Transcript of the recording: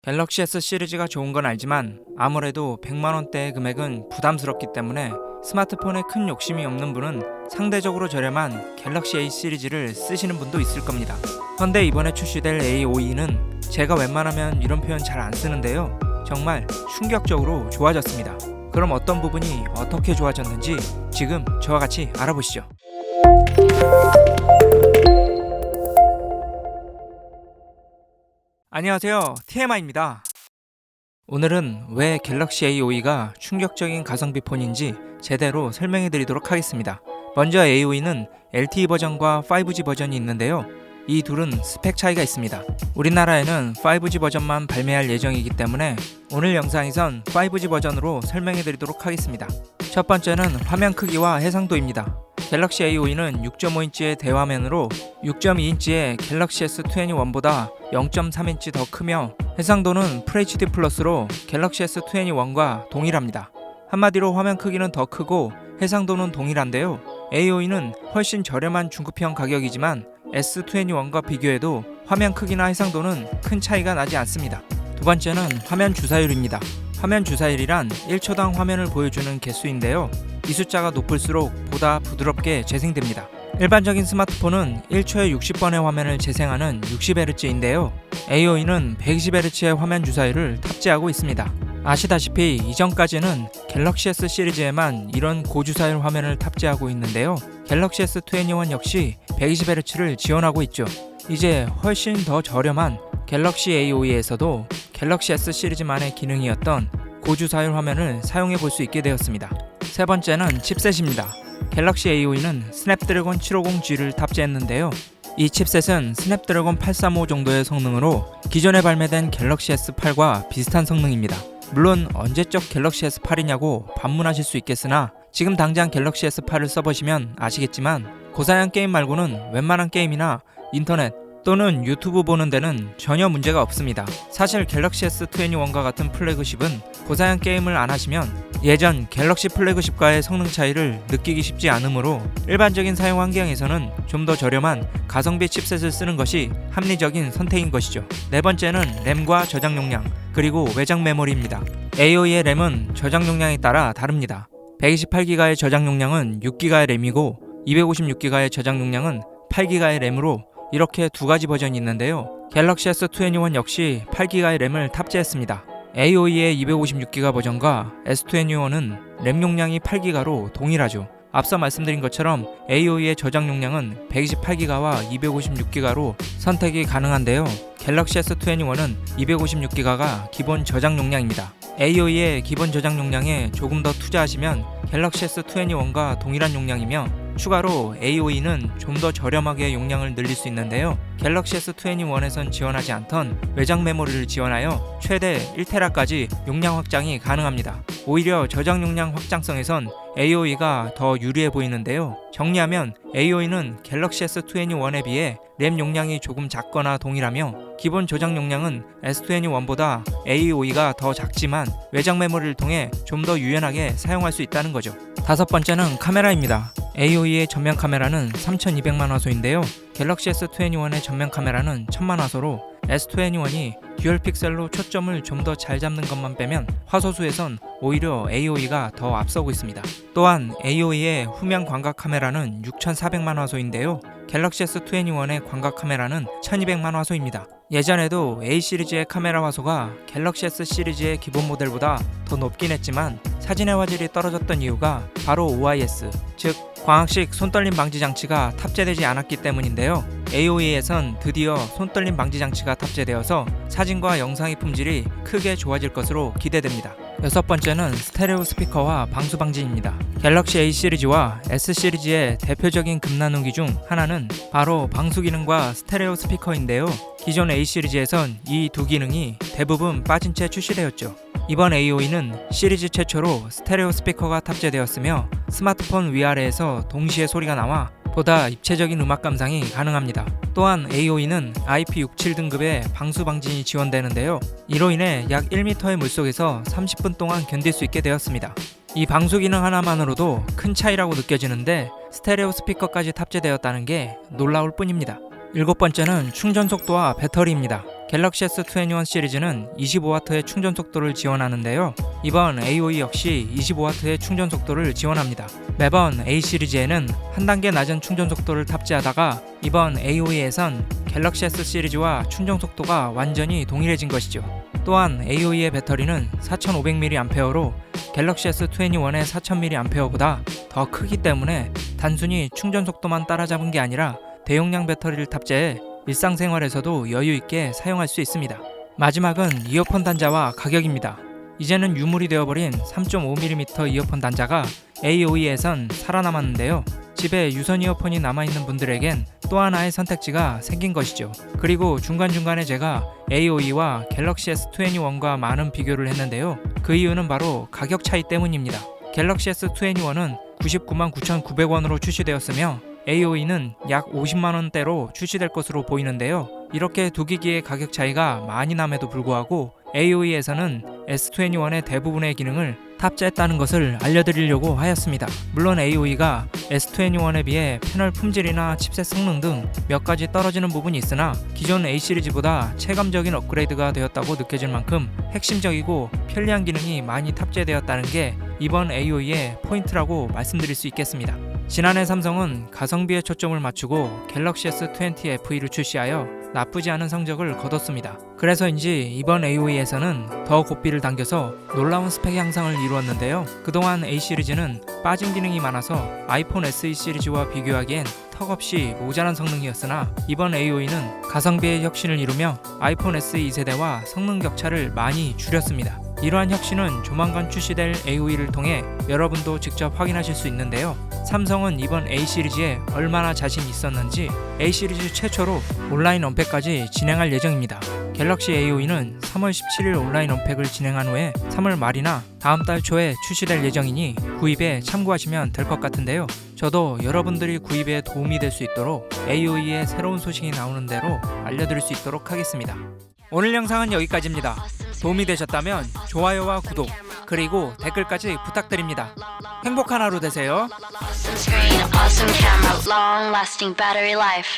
갤럭시 S 시리즈가 좋은 건 알지만 아무래도 100만원대의 금액은 부담스럽기 때문에 스마트폰에 큰 욕심이 없는 분은 상대적으로 저렴한 갤럭시 A 시리즈를 쓰시는 분도 있을 겁니다. 그런데 이번에 출시될 A52는 제가 웬만하면 이런 표현 잘 안 쓰는데요, 정말 충격적으로 좋아졌습니다. 그럼 어떤 부분이 어떻게 좋아졌는지 지금 저와 같이 알아보시죠. 안녕하세요, TMI입니다. 오늘은 왜 갤럭시 A52가 충격적인 가성비 폰인지 제대로 설명해 드리도록 하겠습니다. 먼저 A52는 LTE 버전과 5G 버전이 있는데요, 이 둘은 스펙 차이가 있습니다. 우리나라에는 5G 버전만 발매할 예정이기 때문에 오늘 영상에선 5G 버전으로 설명해 드리도록 하겠습니다. 첫 번째는 화면 크기와 해상도입니다. 갤럭시 A52는 6.5인치의 대화면으로 6.2인치의 갤럭시 S21보다 0.3인치 더 크며 해상도는 FHD 플러스로 갤럭시 S21과 동일합니다. 한마디로 화면 크기는 더 크고 해상도는 동일한데요, A52는 훨씬 저렴한 중급형 가격이지만 S21과 비교해도 화면 크기나 해상도는 큰 차이가 나지 않습니다. 두 번째는 화면 주사율입니다. 화면 주사율이란 1초당 화면을 보여주는 개수인데요, 이 숫자가 높을수록 보다 부드럽게 재생됩니다. 일반적인 스마트폰은 1초에 60번의 화면을 재생하는 60Hz인데요, A52는 120Hz의 화면 주사율을 탑재하고 있습니다. 아시다시피 이전까지는 갤럭시 S 시리즈에만 이런 고주사율 화면을 탑재하고 있는데요, 갤럭시 S21 역시 120Hz를 지원하고 있죠. 이제 훨씬 더 저렴한 갤럭시 A52에서도 갤럭시 S 시리즈만의 기능이었던 고주사율 화면을 사용해 볼 수 있게 되었습니다. 세 번째는 칩셋입니다. 갤럭시 A52는 스냅드래곤 750G를 탑재했는데요, 이 칩셋은 스냅드래곤 835 정도의 성능으로 기존에 발매된 갤럭시 S8과 비슷한 성능입니다. 물론 언제적 갤럭시 S8이냐고 반문하실 수 있겠으나 지금 당장 갤럭시 S8을 써보시면 아시겠지만 고사양 게임 말고는 웬만한 게임이나 인터넷 또는 유튜브 보는 데는 전혀 문제가 없습니다. 사실 갤럭시 S21과 같은 플래그십은 고사양 게임을 안 하시면 예전 갤럭시 플래그십과의 성능 차이를 느끼기 쉽지 않으므로 일반적인 사용 환경에서는 좀 더 저렴한 가성비 칩셋을 쓰는 것이 합리적인 선택인 것이죠. 네 번째는 램과 저장 용량 그리고 외장 메모리입니다. A52의 램은 저장 용량에 따라 다릅니다. 128GB의 저장 용량은 6GB의 램이고 256GB의 저장 용량은 8GB의 램으로 이렇게 두 가지 버전이 있는데요, 갤럭시 S21 역시 8GB의 램을 탑재했습니다. A52의 256GB 버전과 S21은 램 용량이 8GB로 동일하죠. 앞서 말씀드린 것처럼 A52의 저장 용량은 128GB와 256GB로 선택이 가능한데요, 갤럭시 S21은 256GB가 기본 저장 용량입니다. A52의 기본 저장 용량에 조금 더 투자하시면 갤럭시 S21과 동일한 용량이며 추가로 A52는 좀 더 저렴하게 용량을 늘릴 수 있는데요, 갤럭시 S21에선 지원하지 않던 외장 메모리를 지원하여 최대 1TB까지 용량 확장이 가능합니다. 오히려 저장 용량 확장성에선 A52가 더 유리해 보이는데요, 정리하면 A52는 갤럭시 S21에 비해 램 용량이 조금 작거나 동일하며 기본 저장 용량은 S21보다 A52가 더 작지만 외장 메모리를 통해 좀 더 유연하게 사용할 수 있다는 거죠. 다섯 번째는 카메라입니다. A52의 전면 카메라는 3200만 화소인데요, 갤럭시 S21의 전면 카메라는 1000만 화소로 S21이 듀얼 픽셀로 초점을 좀 더 잘 잡는 것만 빼면 화소수에선 오히려 A52가 더 앞서고 있습니다. 또한 A52의 후면 광각 카메라는 6400만 화소인데요, 갤럭시 S21의 광각 카메라는 1200만 화소입니다. 예전에도 A 시리즈의 카메라 화소가 갤럭시 S 시리즈의 기본 모델보다 더 높긴 했지만 사진의 화질이 떨어졌던 이유가 바로 OIS, 즉 광학식 손떨림 방지 장치가 탑재되지 않았기 때문인데요, A52에선 드디어 손떨림 방지 장치가 탑재되어서 사진과 영상의 품질이 크게 좋아질 것으로 기대됩니다. 여섯 번째는 스테레오 스피커와 방수 방지입니다. 갤럭시 A 시리즈와 S 시리즈의 대표적인 금나누기 중 하나는 바로 방수 기능과 스테레오 스피커인데요, 기존 A 시리즈에선 이 두 기능이 대부분 빠진 채 출시되었죠. 이번 A52는 시리즈 최초로 스테레오 스피커가 탑재되었으며 스마트폰 위아래에서 동시에 소리가 나와 보다 입체적인 음악 감상이 가능합니다. 또한 A52는 IP67 등급의 방수 방진이 지원되는데요, 이로 인해 약 1m의 물속에서 30분 동안 견딜 수 있게 되었습니다. 이 방수 기능 하나만으로도 큰 차이라고 느껴지는데 스테레오 스피커까지 탑재되었다는 게 놀라울 뿐입니다. 일곱 번째는 충전 속도와 배터리입니다. 갤럭시 S21 시리즈는 25W의 충전 속도를 지원하는데요. 이번 AOE 역시 25W의 충전 속도를 지원합니다. 매번 A 시리즈에는 한 단계 낮은 충전 속도를 탑재하다가 이번 AOE에선 갤럭시 S 시리즈와 충전 속도가 완전히 동일해진 것이죠. 또한 AOE의 배터리는 4500mAh로 갤럭시 S21의 4000mAh보다 더 크기 때문에 단순히 충전 속도만 따라잡은 게 아니라 대용량 배터리를 탑재해 일상생활에서도 여유있게 사용할 수 있습니다. 마지막은 이어폰 단자와 가격입니다. 이제는 유물이 되어버린 3.5mm 이어폰 단자가 AOE에선 살아남았는데요. 집에 유선 이어폰이 남아있는 분들에겐 또 하나의 선택지가 생긴 것이죠. 그리고 중간중간에 제가 AOE와 갤럭시 S21과 많은 비교를 했는데요. 그 이유는 바로 가격 차이 때문입니다. 갤럭시 S21은 999,900원으로 출시되었으며 AOE는 약 50만원대로 출시될 것으로 보이는데요. 이렇게 두 기기의 가격 차이가 많이 남에도 불구하고 AOE에서는 S21의 대부분의 기능을 탑재했다는 것을 알려드리려고 하였습니다. 물론 AOE가 S21에 비해 패널 품질이나 칩셋 성능 등 몇 가지 떨어지는 부분이 있으나 기존 A 시리즈보다 체감적인 업그레이드가 되었다고 느껴질 만큼 핵심적이고 편리한 기능이 많이 탑재되었다는 게 이번 AOE의 포인트라고 말씀드릴 수 있겠습니다. 지난해 삼성은 가성비에 초점을 맞추고 갤럭시 S20 FE를 출시하여 나쁘지 않은 성적을 거뒀습니다. 그래서인지 이번 AOE에서는 더 고삐를 당겨서 놀라운 스펙 향상을 이루었는데요. 그동안 A 시리즈는 빠진 기능이 많아서 아이폰 SE 시리즈와 비교하기엔 턱없이 모자란 성능이었으나 이번 AOE는 가성비의 혁신을 이루며 아이폰 SE 2세대와 성능 격차를 많이 줄였습니다. 이러한 혁신은 조만간 출시될 AOE를 통해 여러분도 직접 확인하실 수 있는데요. 삼성은 이번 A 시리즈에 얼마나 자신이 있었는지 A 시리즈 최초로 온라인 언팩까지 진행할 예정입니다. 갤럭시 AOE는 3월 17일 온라인 언팩을 진행한 후에 3월 말이나 다음 달 초에 출시될 예정이니 구입에 참고하시면 될 것 같은데요. 저도 여러분들이 구입에 도움이 될 수 있도록 AOE의 새로운 소식이 나오는 대로 알려드릴 수 있도록 하겠습니다. 오늘 영상은 여기까지입니다. 도움이 되셨다면 좋아요와 구독 그리고 댓글까지 부탁드립니다. 행복한 하루 되세요. Awesome screen, awesome camera, long lasting battery life.